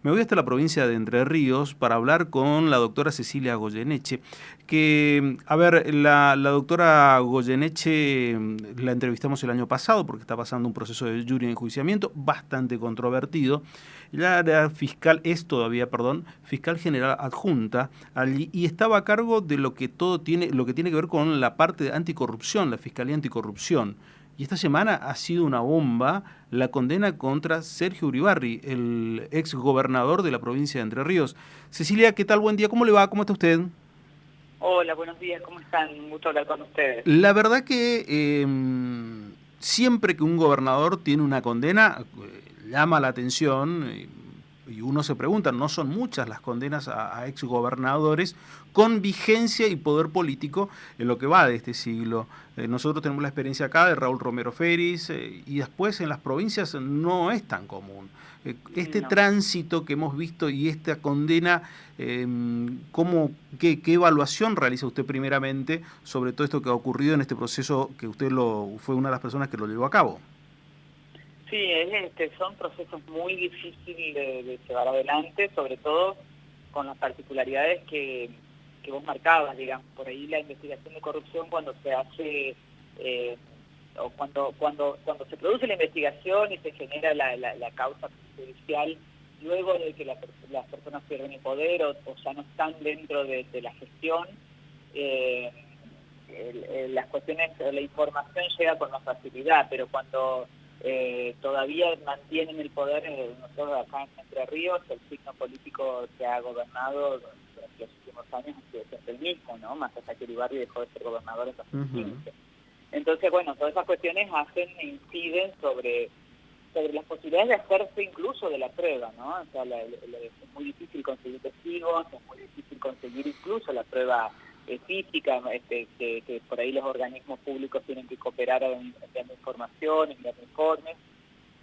Me voy hasta la provincia de Entre Ríos para hablar con la doctora Cecilia Goyeneche, que, a ver, la doctora Goyeneche la entrevistamos el año pasado porque está pasando un proceso de jury de enjuiciamiento bastante controvertido. Ella era fiscal, es todavía, perdón, fiscal general adjunta allí y estaba a cargo de lo que tiene que ver con la parte de anticorrupción, la Fiscalía Anticorrupción. Y esta semana ha sido una bomba la condena contra Sergio Uribarri, el ex gobernador de la provincia de Entre Ríos. Cecilia, ¿qué tal? Buen día, ¿cómo le va? ¿Cómo está usted? Hola, buenos días, ¿cómo están? Un gusto hablar con ustedes. La verdad que siempre que un gobernador tiene una condena, llama la atención y uno se pregunta, no son muchas las condenas a exgobernadores con vigencia y poder político en lo que va de este siglo. Nosotros tenemos la experiencia acá de Raúl Romero Feris y después en las provincias no es tan común. Este No. tránsito que hemos visto y esta condena, qué evaluación realiza usted primeramente sobre todo esto que ha ocurrido en este proceso que usted fue una de las personas que lo llevó a cabo? Sí, son procesos muy difíciles de llevar adelante, sobre todo con las particularidades que vos marcabas, digamos. Por ahí la investigación de corrupción cuando se hace, o cuando se produce la investigación y se genera la causa judicial, luego de que las personas pierden el poder o ya no están dentro de la gestión, eh, las cuestiones, la información llega con más facilidad, pero cuando todavía mantienen el poder, nosotros acá en Entre Ríos, el signo político que ha gobernado durante los últimos años ha sido siempre el mismo, ¿no? Más hasta que Uribarri dejó de ser gobernador en 2015. Entonces, bueno, todas esas cuestiones hacen e inciden sobre las posibilidades de hacerse incluso de la prueba, ¿no? O sea, es muy difícil conseguir testigos, es muy difícil conseguir incluso la prueba física, que por ahí los organismos públicos tienen que cooperar enviando información, enviando informes.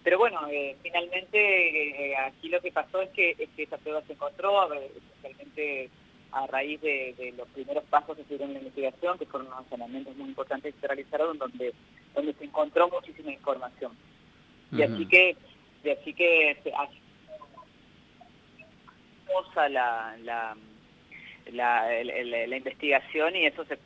Pero bueno, finalmente aquí lo que pasó es que esa prueba se encontró, especialmente a raíz de los primeros pasos que se dieron en la investigación, que fueron unos allanamientos muy importantes que se realizaron, donde se encontró muchísima información. Y así que se hace la investigación y eso se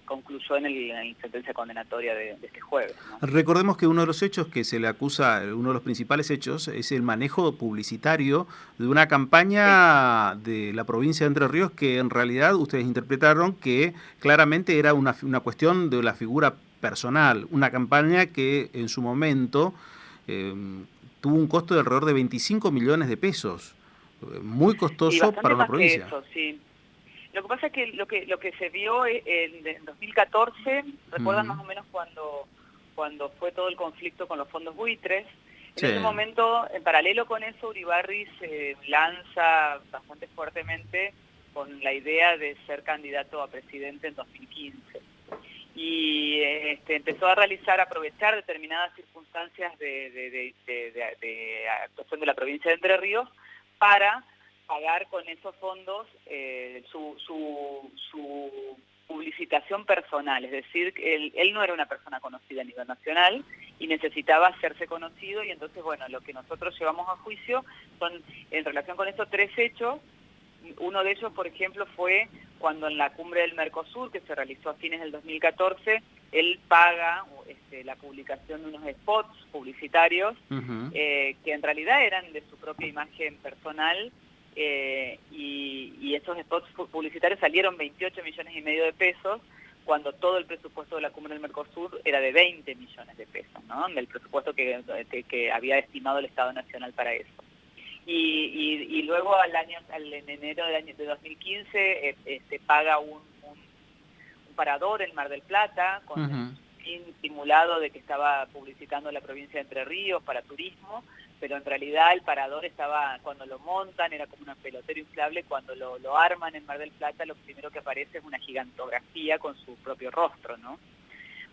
concluyó en la sentencia condenatoria de este jueves, ¿no? Recordemos que uno de los hechos que se le acusa, uno de los principales hechos, es el manejo publicitario de una Sí. campaña de la provincia de Entre Ríos que en realidad ustedes interpretaron que claramente era una cuestión de la figura personal, una campaña que en su momento eh, tuvo un costo de alrededor de 25 millones de pesos, muy Y costoso para bastante una más que provincia. eso, sí. Lo que pasa es que lo que se vio en 2014, recuerdan más o menos cuando fue todo el conflicto con los fondos buitres. En Sí. ese momento, en paralelo con eso, Uribarri se lanza bastante fuertemente con la idea de ser candidato a presidente en 2015. Y empezó a aprovechar determinadas circunstancias de actuación de la provincia de Entre Ríos para pagar con esos fondos su publicitación personal, es decir, él no era una persona conocida a nivel nacional y necesitaba hacerse conocido, y entonces, bueno, lo que nosotros llevamos a juicio son, en relación con estos tres hechos. Uno de ellos, por ejemplo, fue cuando en la cumbre del Mercosur, que se realizó a fines del 2014, él paga la publicación de unos spots publicitarios que en realidad eran de su propia imagen personal, y esos spots publicitarios salieron 28 millones y medio de pesos, cuando todo el presupuesto de la cumbre del Mercosur era de 20 millones de pesos, ¿no? Del presupuesto que había estimado el Estado Nacional para eso. Y luego en enero de 2015 paga un parador en Mar del Plata con el fin simulado de que estaba publicitando la provincia de Entre Ríos para turismo, pero en realidad el parador estaba, cuando lo montan, era como un pelotero inflable. Cuando lo arman en Mar del Plata, lo primero que aparece es una gigantografía con su propio rostro, ¿no?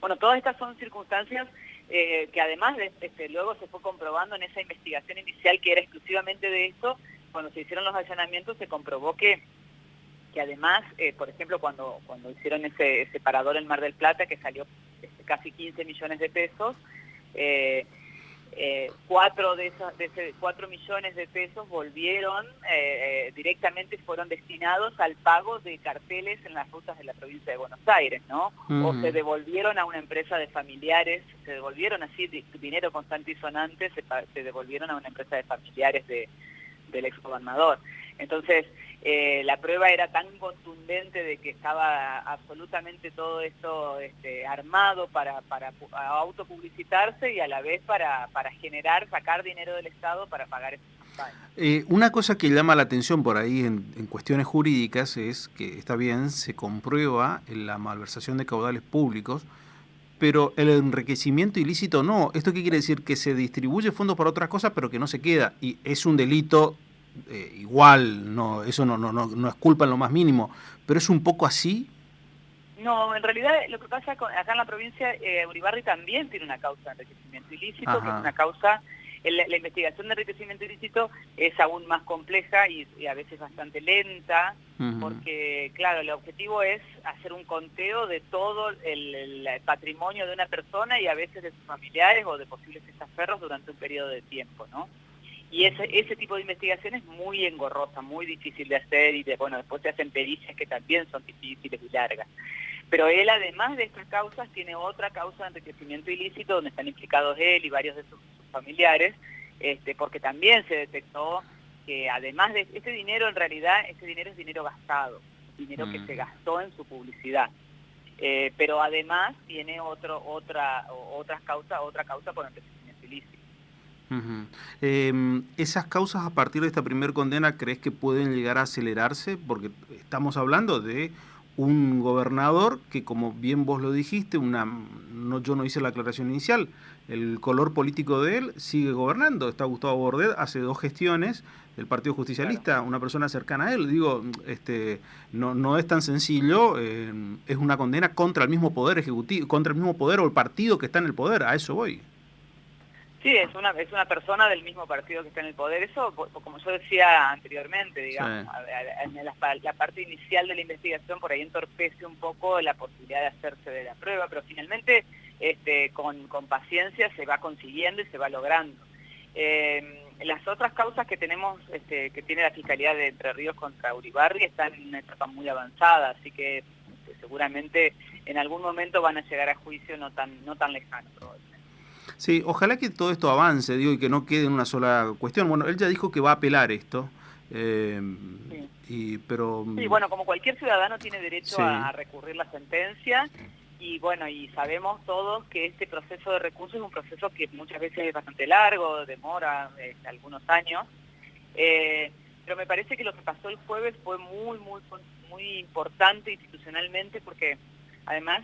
Bueno, todas estas son circunstancias que además luego se fue comprobando en esa investigación inicial que era exclusivamente de esto. Cuando se hicieron los allanamientos se comprobó que además, por ejemplo, cuando hicieron ese parador en Mar del Plata, que salió casi 15 millones de pesos, 4 de esos 4 millones de pesos volvieron, directamente fueron destinados al pago de carteles en las rutas de la provincia de Buenos Aires, ¿no? O se devolvieron a una empresa de familiares, se devolvieron así, dinero constante y sonante, se devolvieron a una empresa de familiares del exgobernador. Entonces, la prueba era tan contundente de que estaba absolutamente todo esto armado para autopublicitarse y a la vez para sacar dinero del Estado para pagar esas campañas. Una cosa que llama la atención por ahí en cuestiones jurídicas es que, está bien, se comprueba la malversación de caudales públicos, pero el enriquecimiento ilícito no. ¿Esto qué quiere decir? Que se distribuye fondos para otras cosas, pero que no se queda. Y es un delito igual, no, eso no es culpa en lo más mínimo, pero es un poco así. No, en realidad lo que pasa acá en la provincia, Uribarri también tiene una causa de enriquecimiento ilícito, que es una causa, la investigación de enriquecimiento ilícito es aún más compleja y a veces bastante lenta, porque claro, el objetivo es hacer un conteo de todo el patrimonio de una persona y a veces de sus familiares o de posibles testaferros durante un periodo de tiempo, ¿no? Y ese tipo de investigación es muy engorrosa, muy difícil de hacer y bueno, después se hacen pericias que también son difíciles y largas. Pero él, además de estas causas, tiene otra causa de enriquecimiento ilícito donde están implicados él y varios de sus familiares, porque también se detectó que además de ese dinero, en realidad, ese dinero es dinero gastado, dinero que se gastó en su publicidad. Pero además tiene otra causa por enriquecimiento ilícito. ¿Esas causas a partir de esta primer condena crees que pueden llegar a acelerarse? Porque estamos hablando de un gobernador que, como bien vos lo dijiste, yo no hice la aclaración inicial, el color político de él sigue gobernando. Está Gustavo Bordet, hace 2 gestiones, el Partido Justicialista, claro, una persona cercana a él. Digo, no es tan sencillo, es una condena contra el mismo poder ejecutivo, contra el mismo poder o el partido que está en el poder, a eso voy. Sí, es una persona del mismo partido que está en el poder. Eso, como yo decía anteriormente, digamos, sí, en la parte inicial de la investigación por ahí entorpece un poco la posibilidad de hacerse de la prueba, pero finalmente con paciencia se va consiguiendo y se va logrando. Las otras causas que tenemos, que tiene la Fiscalía de Entre Ríos contra Uribarri están en una etapa muy avanzada, así que seguramente en algún momento van a llegar a juicio no tan lejano, probablemente. Sí, ojalá que todo esto avance, digo, y que no quede en una sola cuestión. Bueno, él ya dijo que va a apelar esto, sí. Pero... Sí, bueno, como cualquier ciudadano tiene derecho a recurrir la sentencia, y bueno, y sabemos todos que este proceso de recurso es un proceso que muchas veces es bastante largo, demora algunos años, pero me parece que lo que pasó el jueves fue muy importante institucionalmente, porque además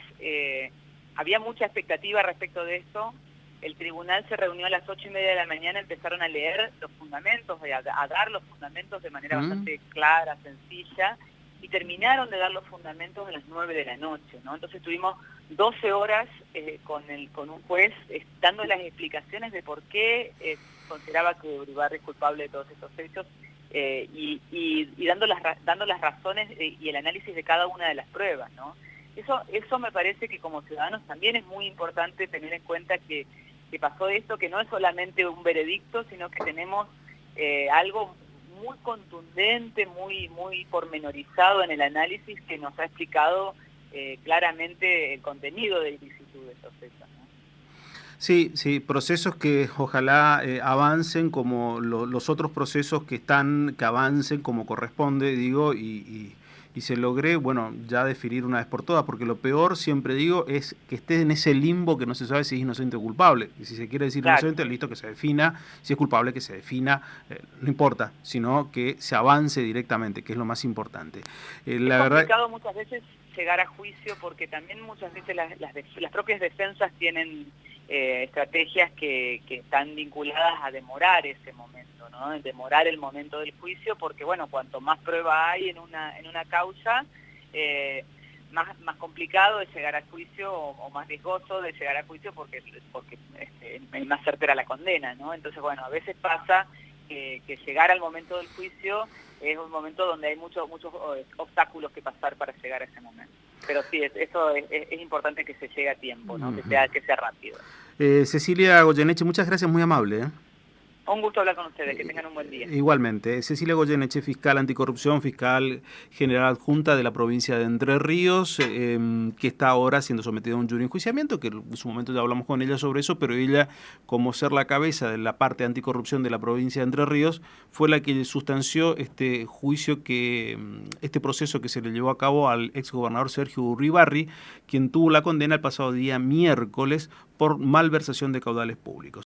había mucha expectativa respecto de esto. El tribunal se reunió a las 8:30 de la mañana, empezaron a leer los fundamentos, a dar los fundamentos de manera bastante clara, sencilla, y terminaron de dar los fundamentos a las 9 de la noche, ¿no? Entonces tuvimos 12 horas con un juez dando las explicaciones de por qué consideraba que Uribarri es culpable de todos estos hechos, y dando las razones y el análisis de cada una de las pruebas, ¿no? Eso me parece que como ciudadanos también es muy importante tener en cuenta que pasó esto, que no es solamente un veredicto, sino que tenemos algo muy contundente, muy pormenorizado en el análisis que nos ha explicado claramente el contenido de ilicitud de estos hechos, ¿no? Sí, procesos que ojalá avancen como los otros procesos que avancen como corresponde, digo, y se logre, bueno, ya definir una vez por todas, porque lo peor, siempre digo, es que esté en ese limbo que no se sabe si es inocente o culpable. Y si se quiere decir inocente, listo, que se defina; si es culpable, que se defina, no importa, sino que se avance directamente, que es lo más importante. La verdad, es complicado muchas veces llegar a juicio, porque también muchas veces las propias defensas tienen estrategias que están vinculadas a demorar ese momento, ¿no? Demorar el momento del juicio, porque bueno, cuanto más prueba hay en una causa, más complicado es llegar a juicio, o más riesgoso de llegar a juicio, porque es más certera la condena, ¿no? Entonces, bueno, a veces pasa que llegar al momento del juicio es un momento donde hay muchos obstáculos que pasar para llegar a ese momento. Pero sí, eso es importante, que se llegue a tiempo, ¿no? Que sea rápido. Cecilia Goyeneche, muchas gracias, muy amable. Un gusto hablar con ustedes, que tengan un buen día. Igualmente, Cecilia Goyeneche, fiscal anticorrupción, fiscal general adjunta de la provincia de Entre Ríos, que está ahora siendo sometida a un jurisdiccionamiento, que en su momento ya hablamos con ella sobre eso, pero ella, como ser la cabeza de la parte anticorrupción de la provincia de Entre Ríos, fue la que sustanció este juicio este proceso que se le llevó a cabo al exgobernador Sergio Uribarri, quien tuvo la condena el pasado día miércoles por malversación de caudales públicos.